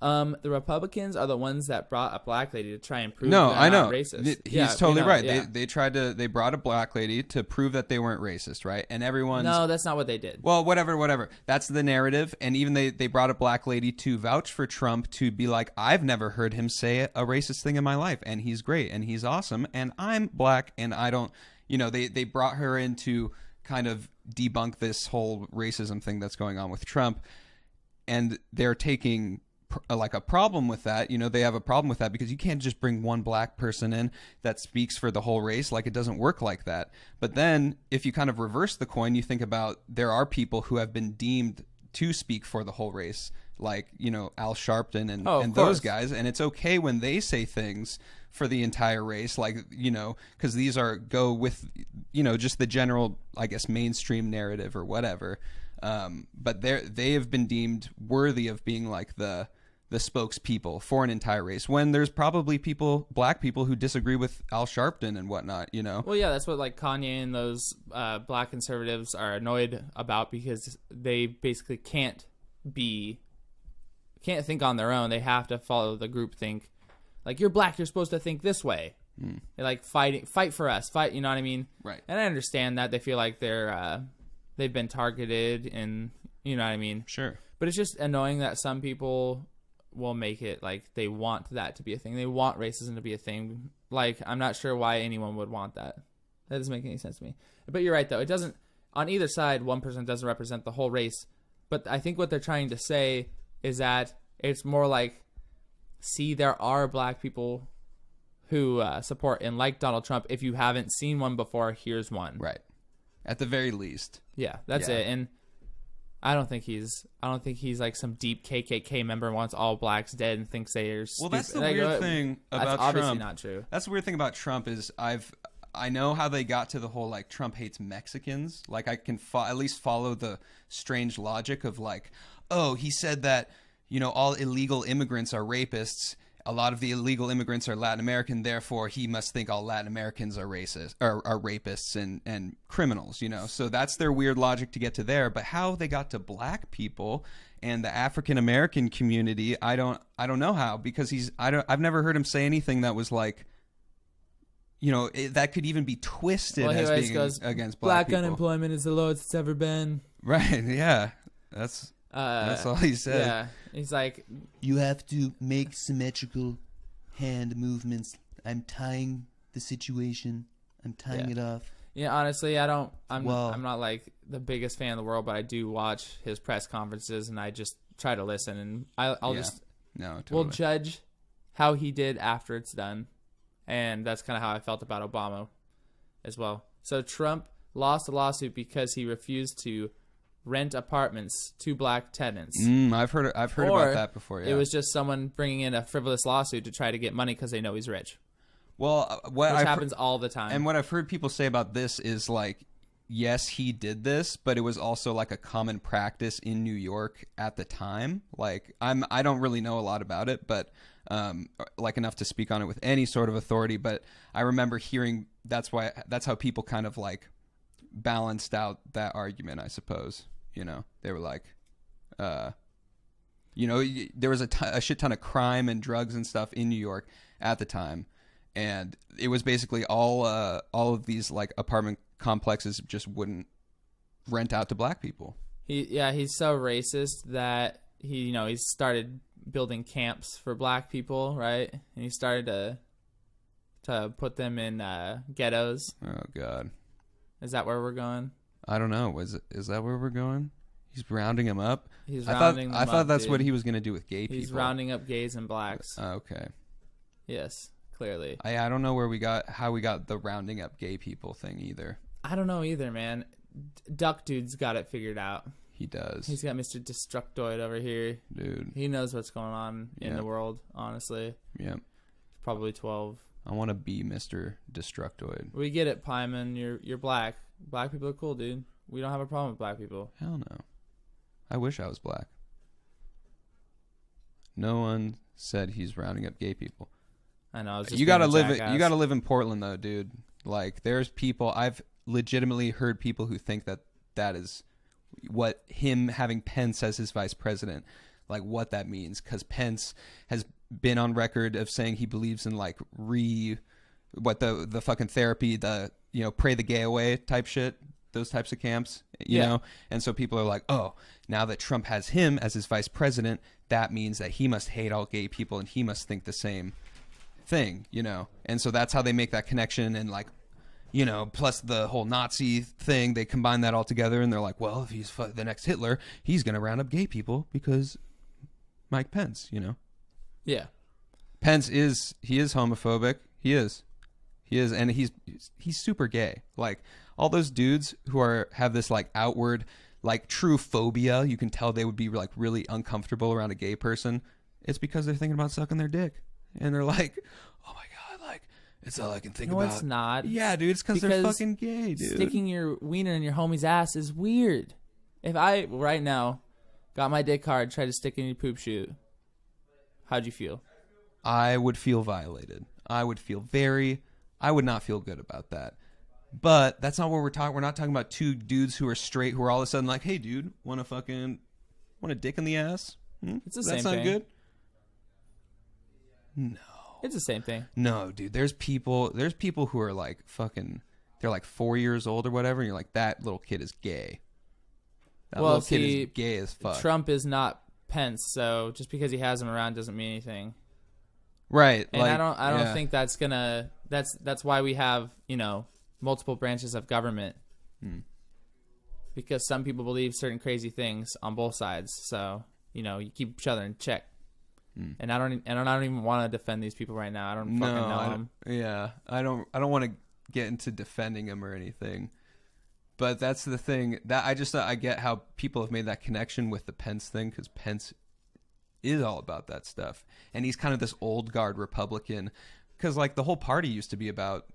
The Republicans are the ones that brought a black lady to try and prove No, they're I know. not racist. He's Yeah, totally we know, right. yeah. They brought a black lady to prove that they weren't racist, right? And everyone's No, that's not what they did. well, whatever. That's the narrative. And even they brought a black lady to vouch for Trump to be like, I've never heard him say a racist thing in my life, and he's great and he's awesome, and I'm black and I don't. They brought her in to kind of debunk this whole racism thing that's going on with Trump, and they're taking like a problem with that. They have a problem with that because you can't just bring one black person in that speaks for the whole race. Like, it doesn't work like that. But then if you kind of reverse the coin, you think about there are people who have been deemed to speak for the whole race, like, Al Sharpton and those course. guys. And it's okay when they say things for the entire race, like, because these go with, just the general, I guess, mainstream narrative or whatever. But they have been deemed worthy of being like the spokespeople for an entire race, when there's probably black people who disagree with Al Sharpton and whatnot, Well, yeah, that's what like Kanye and those black conservatives are annoyed about, because they basically can't think on their own. They have to follow the group think. Like, you're black, you're supposed to think this way. They're like, fight for us, fight. You know what I mean? Right. And I understand that they feel like they've been targeted, and you know what I mean. Sure. But it's just annoying that some people will make it like they want that to be a thing. They want racism to be a thing. Like, I'm not sure why anyone would want that. That doesn't make any sense to me. But you're right, though. It doesn't, on either side, one person doesn't represent the whole race. But I think what they're trying to say is that it's more like, see, there are black people who support and like Donald Trump. If you haven't seen one before, here's one. Right. At the very least. Yeah, that's it. And I don't think he's like some deep KKK member and wants all blacks dead and thinks they are stupid. Well, that's the weird thing about that's obviously Trump. not true. That's the weird thing about Trump is I know how they got to the whole like Trump hates Mexicans. Like, I can at least follow the strange logic of like, oh, he said that all illegal immigrants are rapists. A lot of the illegal immigrants are Latin American, therefore he must think all Latin Americans are racist, or are rapists and criminals, So that's their weird logic to get to there. But how they got to black people and the African American community, I don't know how, because I've never heard him say anything that was like, that could even be twisted as being against black people. Unemployment is the lowest it's ever been. Right? Yeah, that's all he said. Yeah, he's like, You have to make symmetrical hand movements. I'm tying the situation. I'm tying it off. yeah. Honestly, I'm Well- not like the biggest fan in the world, but I do watch his press conferences and I just try to listen, and I'll Yeah. just No, totally. we'll judge how he did after it's done, and that's kind of how I felt about Obama as well. So Trump lost a lawsuit because he refused to rent apartments to black tenants. I've heard Or about that before. Yeah. It was just someone bringing in a frivolous lawsuit to try to get money because they know he's rich, well, which happens all the time. And what I've heard people say about this is like, yes, he did this, but it was also like a common practice in New York at the time. Like, I don't really know a lot about it, but like enough to speak on it with any sort of authority. But I remember hearing that's how people kind of like balanced out that argument, I suppose. They were like, there was a shit ton of crime and drugs and stuff in New York at the time. And it was basically all of these like apartment complexes just wouldn't rent out to black people. He's so racist that he started building camps for black people, right? And he started to put them in ghettos. Oh God. Is that where we're going? I don't know. Is that where we're going? He's rounding them up. I thought that's what he was going to do with gay people. He's rounding up gays and blacks. Okay. Yes, clearly. I don't know how we got the rounding up gay people thing either. I don't know either, man. Duck Dude's got it figured out. He does. He's got Mr. Destructoid over here. Dude. He knows what's going on in Yeah. the world, honestly. Yeah. Probably 12. I want to be Mr. Destructoid. We get it, Pyman. You're black. Black people are cool, dude. We don't have a problem with black people. Hell no. I wish I was black. No one said he's rounding up gay people. I know. I was just You gotta being a live. jackass. You gotta live in Portland, though, dude. Like, there's people. I've legitimately heard people who think that is what him having Pence as his vice president, like what that means, because Pence has been on record of saying he believes in like the fucking therapy, the pray the gay away type shit, those types of camps, you know. And so people are like, oh, now that Trump has him as his vice president, that means that he must hate all gay people and he must think the same thing, and so that's how they make that connection. And like, plus the whole Nazi thing, they combine that all together, and they're like, well, if he's the next Hitler, he's gonna round up gay people because Mike Pence, Yeah. Pence is homophobic. He is, and he's super gay. Like, all those dudes who have this like outward like true phobia, you can tell they would be like really uncomfortable around a gay person. It's because they're thinking about sucking their dick. And they're like, oh my God, like, it's all I can think about. No, it's not. Yeah, dude, it's because they're fucking gay, dude. Sticking your wiener in your homie's ass is weird. If I, right now, got my dick hard, tried to stick in your poop chute, how'd you feel? I would feel violated. I would not feel good about that. But that's not what we're talking. We're not talking about two dudes who are straight, who are all of a sudden like, hey, dude, want a dick in the ass? It's the That's same not thing. good? No. It's the same thing. No, dude. There's people who are like fucking, they're like 4 years old or whatever, and you're like, that little kid is gay. That little kid is gay as fuck. Trump is not Pence, so just because he has him around doesn't mean anything. Right. And I don't think that's gonna. That's why we have multiple branches of government. Because some people believe certain crazy things on both sides, so you keep each other in check. And I don't even want to defend these people right now. I don't fucking know them. Yeah, I don't want to get into defending him or anything. But that's the thing that I get how people have made that connection with the Pence thing, because Pence is all about that stuff, and he's kind of this old guard Republican, because like the whole party used to be about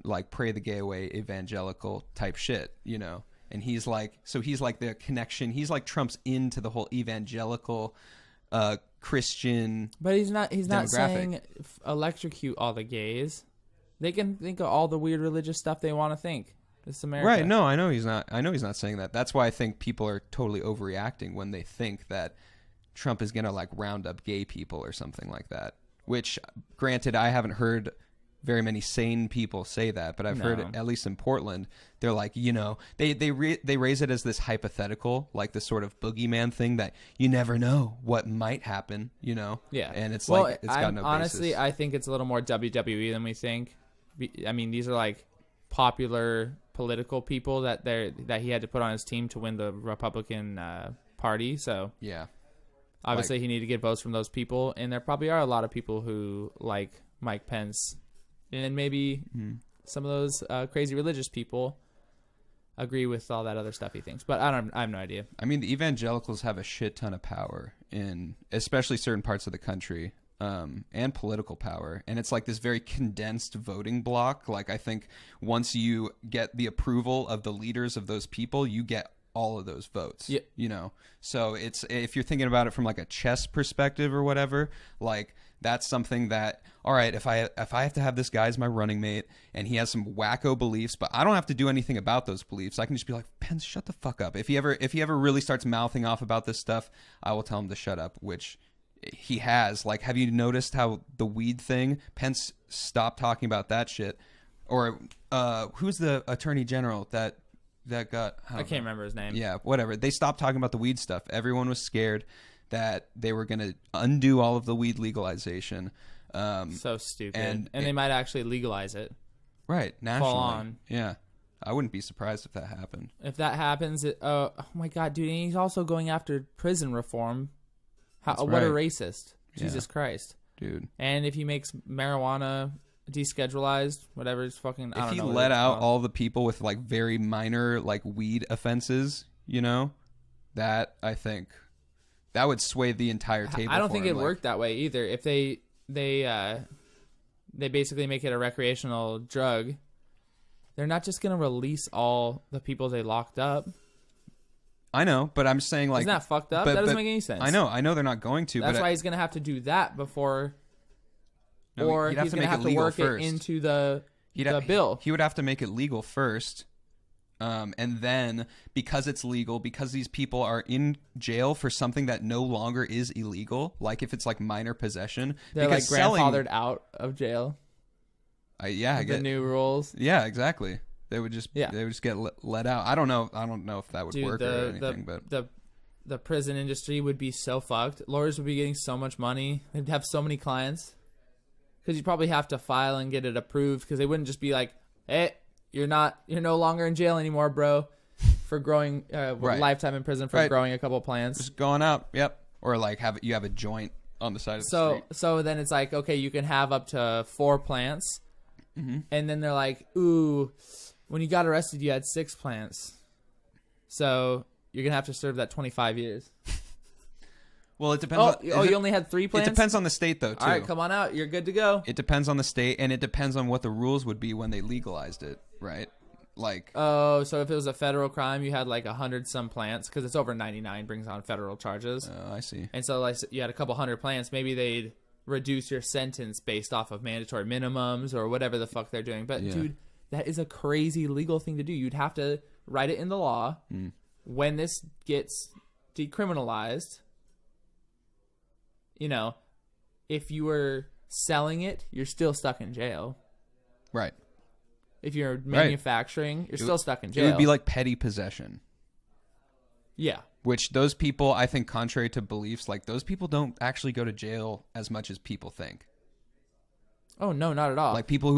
like pray the gay away evangelical type shit, and he's like the connection. He's like Trump's into the whole evangelical Christian. But he's not demographic. saying electrocute all the gays. They can think of all the weird religious stuff they want to think. This is America. Right. No, I know he's not saying that. That's why I think people are totally overreacting when they think that Trump is going to like round up gay people or something like that. Which, granted, I haven't heard very many sane people say that, but I've heard it, at least in Portland, they're like, they raise it as this hypothetical, like this sort of boogeyman thing that you never know what might happen, Yeah. And it's like, it's got no honestly, basis. I think it's a little more WWE than we think. I mean, these are like popular political people that he had to put on his team to win the Republican Party. So yeah, obviously he needed to get votes from those people, and there probably are a lot of people who like Mike Pence, and maybe some of those crazy religious people agree with all that other stuff he thinks. But I have no idea. I mean, the evangelicals have a shit ton of power in especially certain parts of the country. And political power, and it's like this very condensed voting block. Like, I think once you get the approval of the leaders of those people, you get all of those votes. Yeah. So it's, if you're thinking about it from like a chess perspective or whatever, like that's something that, all right, if I have to have this guy as my running mate and he has some wacko beliefs, but I don't have to do anything about those beliefs, I can just be like, Pence, shut the fuck up. If he ever really starts mouthing off about this stuff, I will tell him to shut up, which he has. Like, have you noticed how the weed thing, Pence stopped talking about that shit? Or who's the attorney general that got, I can't remember his name. Yeah, whatever. They stopped talking about the weed stuff. Everyone was scared that they were going to undo all of the weed legalization. So stupid. And they might actually legalize it. Right, nationally. Full on. Yeah. I wouldn't be surprised if that happened. If that happens, oh my God, dude, and he's also going after prison reform. What a racist. Jesus Christ. Dude. And if he makes marijuana deschedulized, whatever it's fucking. I If don't he know what let it's out called. all the people with like very minor like weed offenses, you know, that I think that would sway the entire table. I don't for think him. it worked that way either. If they basically make it a recreational drug, they're not just gonna release all the people they locked up. I know, but I'm saying like Isn't that fucked up? That doesn't make any sense. I know they're not going to. That's but why he's gonna have to do that before, No, or he'd have he's to gonna make have it to legal work first. it into the He'd bill. He would have to make it legal first. And then because it's legal, because these people are in jail for something that no longer is illegal, like if it's like minor possession, They're like because selling, grandfathered out of jail. I The get new rules. Yeah, exactly. They would just get let out. I don't know if that would Dude, work or anything, but the prison industry would be so fucked. Lawyers would be getting so much money. They'd have so many clients because you'd probably have to file and get it approved because they wouldn't just be like, "Hey, you're no longer in jail anymore, bro, for growing Right. lifetime in prison for growing a couple plants." just going out. Yep. Or like you have a joint on the side of the street. So then it's like, okay, you can have up to 4 plants, and then they're like, ooh, when you got arrested, you had 6 plants, so you're gonna have to serve that 25 years. Well, it depends. You only had 3 plants. It depends on the state, though. Too. All right, come on out. You're good to go. It depends on the state, and it depends on what the rules would be when they legalized it, right? Like, Oh, so if it was a federal crime, you had like 100 some plants because it's over 99 brings on federal charges, I see. and so like you had a couple hundred plants. Maybe they'd reduce your sentence based off of mandatory minimums or whatever the fuck they're doing. But dude, that is a crazy legal thing to do. You'd have to write it in the law when this gets decriminalized. You know, if you were selling it, you're still stuck in jail. Right. If you're manufacturing, you're still stuck in jail. It would be like petty possession, yeah. which those people, I think, contrary to beliefs, like those people don't actually go to jail as much as people think. Oh no, not at all. Like people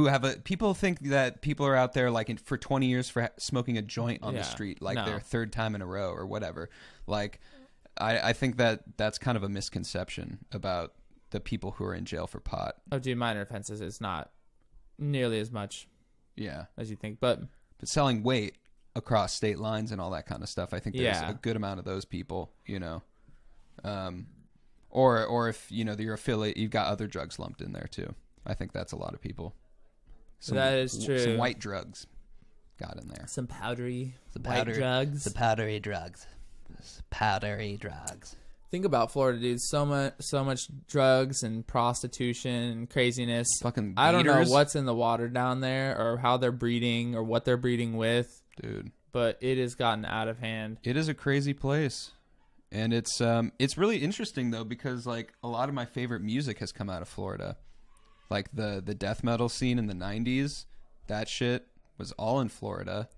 think that people are out there like for 20 years for smoking a joint on the street, like their 3rd time in a row or whatever. Like, I think that's kind of a misconception about the people who are in jail for pot. Oh, dude, minor offenses is not nearly as much Yeah. as you think, but selling weight across state lines and all that kind of stuff, I think there's Yeah. a good amount of those people, you know. Or if, you know, your affiliate, you've got other drugs lumped in there too. I think that's a lot of people. That is true. Some white drugs got in there. some powdery The white drugs. The powdery drugs. Powdery drugs. Think about Florida, dude. So much drugs and prostitution and craziness. Fucking I don't know gators. what's in the water down there or how they're breeding or what they're breeding with, Dude, but it has gotten out of hand. it is a crazy place. And it's really interesting though, because like a lot of my favorite music has come out of Florida. Like the death metal scene in the 90s, that shit was all in Florida.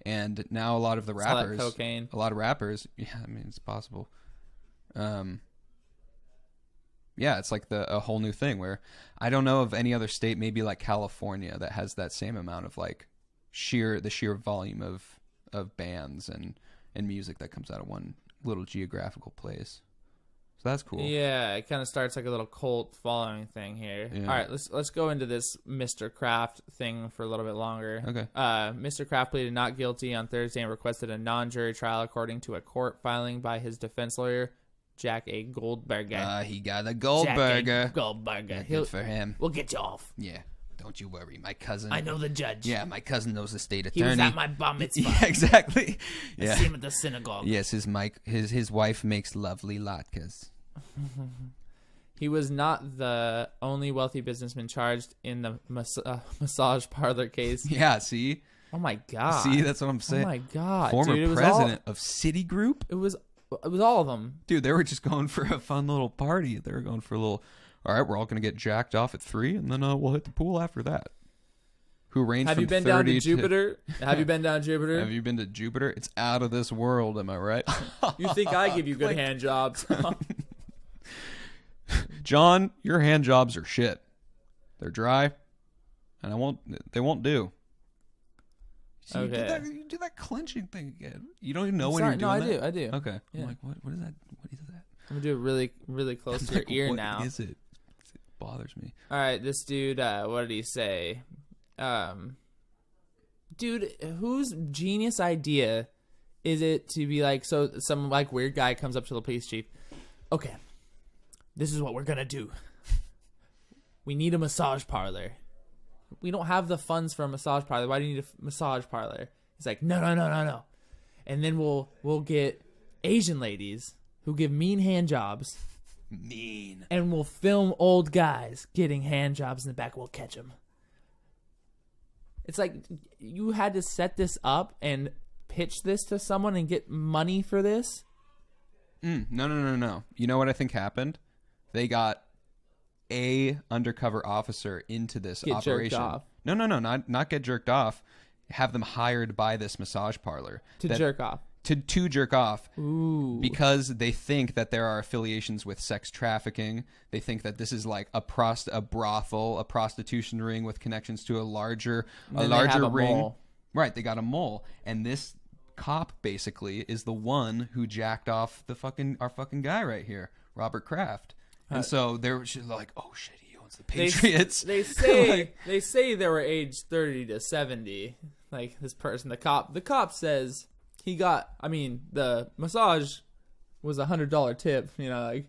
And now a lot of the It's all that rappers, cocaine. a lot of rappers, yeah, I mean it's possible. Yeah, it's like a whole new thing where I don't know of any other state, maybe like California, that has that same amount of like the sheer volume of bands and music that comes out of one little geographical place. So that's cool. Yeah, it kind of starts like a little cult following thing here. Yeah. All right, let's go into this Mr. Kraft thing for a little bit longer. Okay. Mr. Kraft pleaded not guilty on Thursday and requested a non-jury trial according to a court filing by his defense lawyer, Jack A. Goldberger. He got a Jack Goldberger. A. Goldberger. Good for him. We'll get you off. Yeah. Don't you worry, my cousin. I know the judge. Yeah, my cousin knows the state He attorney. was at my bar mitzvah. Yeah, exactly. I Yeah. see him at the synagogue. Yes, his wife makes lovely latkes. He was not the only wealthy businessman charged in the massage parlor case. Yeah, see? Oh my god! See, that's what I'm Oh saying. my god! Former dude, it was president of Citigroup? It was all of them. Dude, they were just going for a fun little party. They were going for a little, all right, we're all going to get jacked off at 3, and then we'll hit the pool after that. Who ranged Have from you been down to 30 Jupiter? Have you been down to Jupiter? Have you been to Jupiter? It's out of this world, am I right? You think I give you good hand jobs? John, your hand jobs are shit. They're dry, and they won't do. See, Okay. you do that clenching thing again. You don't even know when Sorry, you're doing no, that? I do. Okay. Yeah. I'm like, what is that? What is that? I'm gonna do it really, really close to your Like, ear what now. is it? bothers me. All right, this dude, what did he say? Dude, whose genius idea is it to be like, so some like weird guy comes up to the police chief. Okay, this is what we're gonna do. We need a massage parlor. We don't have the funds for a massage parlor. Why do you need a massage parlor? He's like, no. And then we'll get Asian ladies who give mean hand jobs. Mean. And we'll film old guys getting hand jobs in the back. We'll catch them. It's like you had to set this up and pitch this to someone and get money for this. No. You know what I think happened? They got a undercover officer into this Get operation. jerked off. No, not get jerked off. Have them hired by this massage parlor Jerk off. To jerk off. Ooh. Because they think that there are affiliations with sex trafficking. They think that this is like a brothel, a prostitution ring with connections to a larger ring. Mole. Right, they got a mole, and this cop basically is the one who jacked off our fucking guy right here, Robert Kraft. And so they're like, oh shit, he owns the Patriots. They say they say they were aged 30 to 70. Like this person, the cop says he got. I mean, the massage was $100 tip. You know, like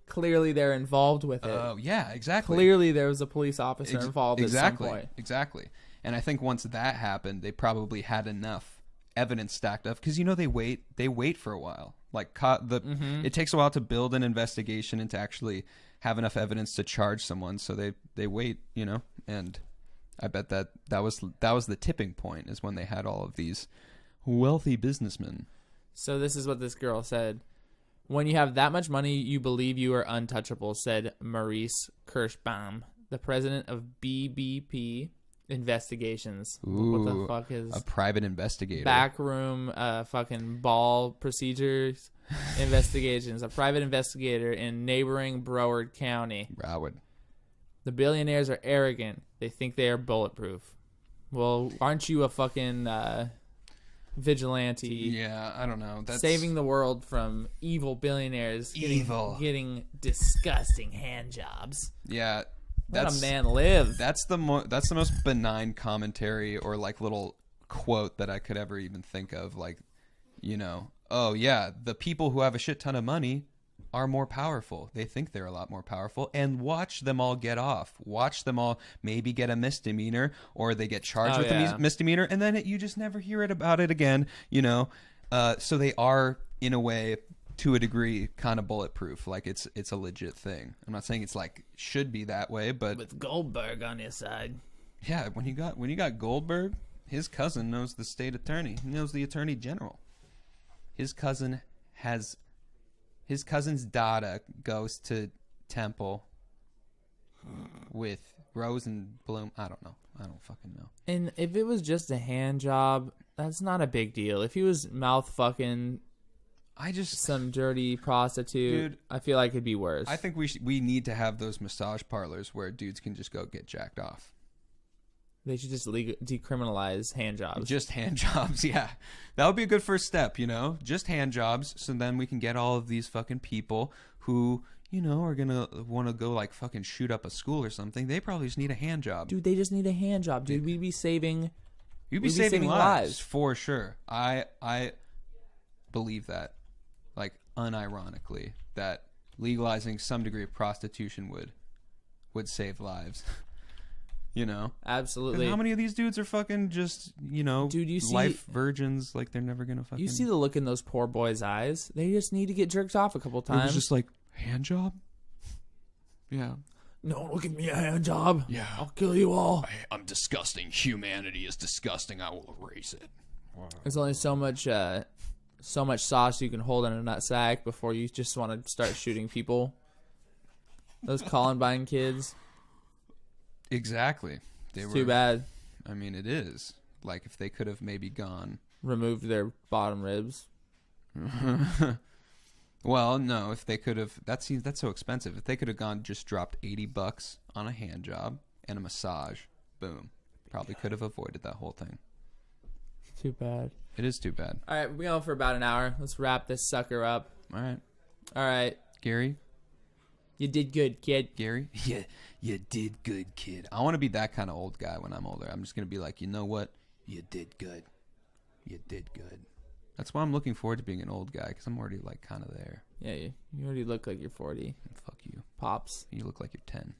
clearly they're involved with it. Oh yeah, exactly. Clearly there was a police officer involved at some point. Exactly. And I think once that happened, they probably had enough evidence stacked up because they wait for a while. Like it takes a while to build an investigation and to actually have enough evidence to charge someone. So they wait, and I bet that was the tipping point is when they had all of these wealthy businessmen. So this is what this girl said. When you have that much money, you believe you are untouchable, said Maurice Kirschbaum, the president of BBP Investigations. Ooh, what the fuck is a private investigator? Backroom fucking ball procedures investigations. A private investigator in neighboring Broward County. The billionaires are arrogant. They think they are bulletproof. Well, aren't you a fucking vigilante? Yeah, I don't know. That's saving the world from evil billionaires getting disgusting hand jobs. Yeah. Let a man live. That's the most benign commentary or like little quote that I could ever even think of. Like, oh yeah, the people who have a shit ton of money are more powerful. They think they're a lot more powerful, and watch them all get off. Watch them all maybe get a misdemeanor, or they get charged with a misdemeanor, and then you just never hear about it again. So they are in a way, to a degree, kind of bulletproof. Like it's a legit thing. I'm not saying it's like should be that way, but with Goldberg on his side. Yeah, when you got Goldberg, his cousin knows the state attorney. He knows the attorney general. His cousin's daughter goes to Temple with Rosenblum. I don't know. I don't fucking know. And if it was just a hand job, that's not a big deal. If he was mouth fucking some dirty prostitute, dude, I feel like it'd be worse. I think we need to have those massage parlors where dudes can just go get jacked off. They should just decriminalize hand jobs. Just hand jobs, yeah. That would be a good first step, Just hand jobs, so then we can get all of these fucking people who, are going to want to go, like, fucking shoot up a school or something. They probably just need a hand job. Dude, they just need a hand job, dude. We'd be saving lives. For sure. I believe that, like, unironically, that legalizing some degree of prostitution would save lives. Absolutely. How many of these dudes are fucking just, dude, you see, life virgins, like they're never gonna fucking. You see the look in those poor boys' eyes. They just need to get jerked off a couple times. It was just like hand job. Yeah. No, look at me, a hand job. Yeah, I'll kill you all. I'm disgusting. Humanity is disgusting. I will erase it. There's only so much sauce you can hold in a nutsack before you just want to start shooting people. Those Columbine kids. Exactly. Too bad. I mean, it is. Like, if they could have maybe removed their bottom ribs. Well, no, if they could have, that's so expensive. If they could have dropped $80 on a hand job and a massage, boom. Probably could have avoided that whole thing. Too bad. It is too bad. All right, we're going for about an hour. Let's wrap this sucker up. All right. Gary. You did good, kid. Gary? Yeah, you did good, kid. I want to be that kind of old guy when I'm older. I'm just going to be like, you know what? You did good. You did good. That's why I'm looking forward to being an old guy, because I'm already, like, kind of there. Yeah, you already look like you're 40. And fuck you. Pops. You look like you're 10.